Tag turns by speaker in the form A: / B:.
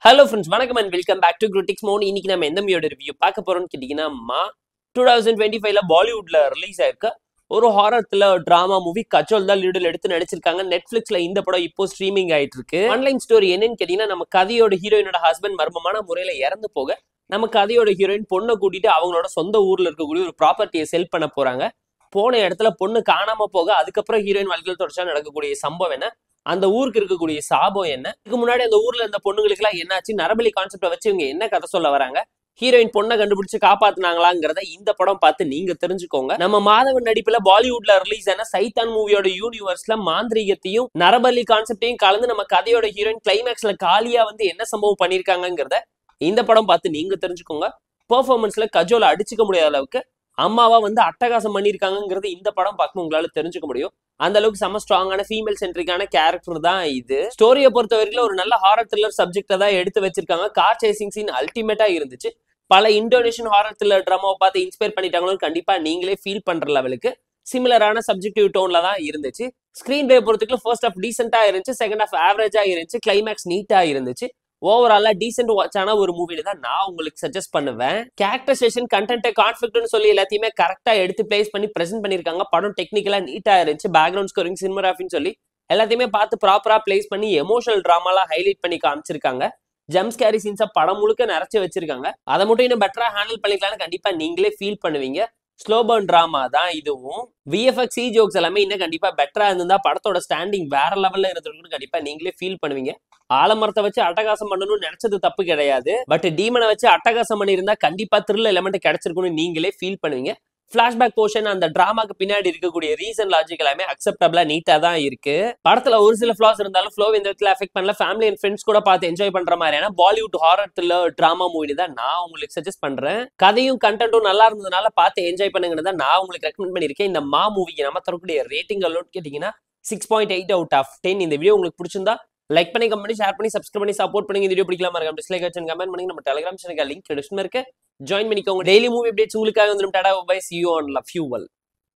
A: Hello friends, வணக்கம் and welcome back to Critics Mode. இன்னைக்கு நம்ம எந்த மூவியோட ரிவ்யூ பார்க்க போறோம்னு கேட்டீங்கன்னா 2025ல பாலிவுட்ல ரிலீஸ் ஆயிருக்க ஒரு horror thriller drama movie Kajol தான் லீடில் எடுத்து நடிச்சிருக்காங்க. நெட்ஃபிளிக்ஸ்ல இந்த படம் இப்போ ஸ்ட்ரீமிங் ஆயிட்டு இருக்கு. ஆன்லைன் ஸ்டோரி என்னன்னு கேட்டீங்கன்னா, நம்ம கதையோட ஹீரோயினோட ஹஸ்பண்ட் மர்மமான முறையில இறந்து போக நம்ம கதையோட ஹீரோயின் பொண்ணை கூட்டிட்டு அவங்களோட சொந்த ஊர்ல இருக்கக்கூடிய ஒரு ப்ராப்பர்ட்டியை செல் பண்ண போறாங்க. போன இடத்துல பொண்ணு காணாம போக அதுக்கப்புறம் ஹீரோயின் வாழ்க்கையில் தொடர்ச்சியா நடக்கக்கூடிய சம்பவம் என்ன, அந்த ஊருக்கு இருக்கக்கூடிய சாபம் என்ன, இதுக்கு முன்னாடி அந்த ஊர்ல இருந்த பொண்ணுங்களுக்கு எல்லாம் என்னாச்சு, நரபலி கான்செப்டை வச்சு இவங்க என்ன கதை சொல்ல வராங்க, ஹீரோயின் பொண்ணை கண்டுபிடிச்சு காப்பாத்தினாங்களாங்கிறத இந்த படம் பார்த்து நீங்க தெரிஞ்சுக்கோங்க. நம்ம மாதவன் நடிப்புல பாலிவுட்ல ரிலீஸ் ஆன சைத்தான் மூவியோட யூனிவர்ஸ்ல மாந்திரிகத்தையும் நரபலி கான்செப்டையும் கலந்து நம்ம கதையோட ஹீரோயின் கிளைமேக்ஸ்ல காலியா வந்து என்ன சம்பவம் பண்ணிருக்காங்கிறத இந்த படம் பார்த்து நீங்க தெரிஞ்சுக்கோங்க. பெர்ஃபார்மன்ஸ்ல கஜோல அடிச்சுக்க முடியாத அளவுக்கு அம்மாவா வந்து அட்டகாசம் பண்ணிருக்காங்கிறது இந்த படம் பார்க்கும் உங்களால தெரிஞ்சுக்க முடியும். அந்த அளவுக்கு செம ஸ்ட்ராங்கான ஃபீமேல் சென்ட்ரிக்கான கேரக்டர் தான் இது. ஸ்டோரியை பொறுத்த வரைக்கும் ஒரு நல்ல ஹாரர் த்ரில்லர் சப்ஜெக்டை தான் எடுத்து வச்சிருக்காங்க. கார் சேசிங் சீன் அல்டிமேட்டா இருந்துச்சு. பல இந்தோனேஷியன் ஹாரர் த்ரில்லர் ட்ராமாவை பார்த்து இன்ஸ்பயர் பண்ணிட்டாங்களோ கண்டிப்பா நீங்களே ஃபீல் பண்ற லெவலுக்கு சிமிலரான சப்ஜெக்டிவ் டோன்ல தான் இருந்துச்சு. ஸ்கிரீன் பிளே பொறுத்துக்கு ஃபர்ஸ்ட் ஹாஃப் டீசென்டா இருந்துச்சு, செகண்ட் ஹாஃப் ஆவரேஜா இருந்துச்சு, கிளைமேக்ஸ் நீட்டா இருந்துச்சு. ஓவராலா டீசென்ட் வாட்சான ஒரு மூவில தான் நான் உங்களுக்கு சஜஸ்ட் பண்ணுவேன். கேரக்டரைசேஷன், கண்டென்ட், கான்ஃபிளிக்ட்னு சொல்லி எல்லாத்தையுமே கரெக்டா எடுத்து பிளேஸ் பண்ணி பிரசென்ட் பண்ணிருக்காங்க. படம் டெக்னிக்கலா நீட்டா இருந்துச்சு. பேக்ரவுண்ட் ஸ்கோரிங், சினிமோகிராஃபின்னு சொல்லி எல்லாத்தையுமே பார்த்து ப்ராப்பரா பிளேஸ் பண்ணி எமோஷனல் டிராமாலாம் ஹைலைட் பண்ணி காமிச்சிருக்காங்க. ஜம்ப் ஸ்கேரி சீன்ஸை படம் முழுக்க நிறைச்சு வச்சிருக்காங்க. அதை மட்டும் இன்னும் பெட்டரா ஹேண்டில் பண்ணிக்கலாம்னு கண்டிப்பா நீங்களே ஃபீல் பண்ணுவீங்க. ஸ்லோ பர்ன் டிராமா தான் இதுவும். விஎஃப்எக்ஸ் சி ஜோக்ஸ் எல்லாமே இன்னும் கண்டிப்பா பெட்டரா இருந்தா படத்தோட ஸ்டாண்டிங் வேற லெவல்ல இருந்திருக்குன்னு கண்டிப்பா நீங்களே ஃபீல் பண்ணுவீங்க. ஆலமரத்தை வச்சு அட்டகாசம் பண்ணணும்னு நினைச்சது தப்பு கிடையாது. பட் டீமனை வச்சு அட்டகாசம் பண்ணியிருந்தா கண்டிப்பா த்ரில் எலிமெண்ட் கிடைச்சிருக்குன்னு நீங்களே ஃபீல் பண்ணுவீங்க. பிளாஷ்பேக் போர்ஷன், அந்த டிராமாக்கு பின்னாடி இருக்கக்கூடிய ரீசன் லாஜிக் எல்லாமே அக்செப்டபிளா நீட்டா தான் இருக்கு. படத்துல ஒரு சில ஃபிளாஸ் இருந்தாலும் ஃப்ளோ இந்த இடத்துல அஃபெக்ட் பண்ணல. ஃபேமிலி அண்ட் ஃப்ரெண்ட்ஸ் கூட பார்த்து என்ஜாய் பண்ற மாதிரியான Bollywood horror thriller drama movie தான் நான் உங்களுக்கு சஜஸ்ட் பண்றேன். கதையும் கண்டென்ட்டும் நல்லா இருந்ததுனால பார்த்து என்ஜாய் பண்ணுங்கன்னு தான் நான் உங்களுக்கு ரெக்கமெண்ட் பண்ணிருக்கேன். இந்த மூவிக்கு நம்ம தரக்கூடிய ரேட்டிங் எல்லாம் கேட்டீங்கன்னா 6.8 out of 10. இந்த வீடியோ உங்களுக்கு பிடிச்சிருந்தா லைக் பண்ணி, கமெண்ட் பண்ணி, ஷேர் பண்ணி, சப்ஸ்கிரைப் பண்ணி சப்போர்ட் பண்ணி. இந்த வீடியோ பிடிக்கலாமா இருக்கா டிஸ்லைக் வச்சு கமெண்ட் பண்ணி. நம்ம டெலிகிராம் சேனலுக்கு லிங்க் டிஸ்கிரிப்ஷன்ல இருக்கு, ஜாயின் பண்ணிக்கோங்க. டெய்லி மூவி அப்டேட்ஸ் உங்களுக்காக வந்துடும். Tata bye, see you on Love You All.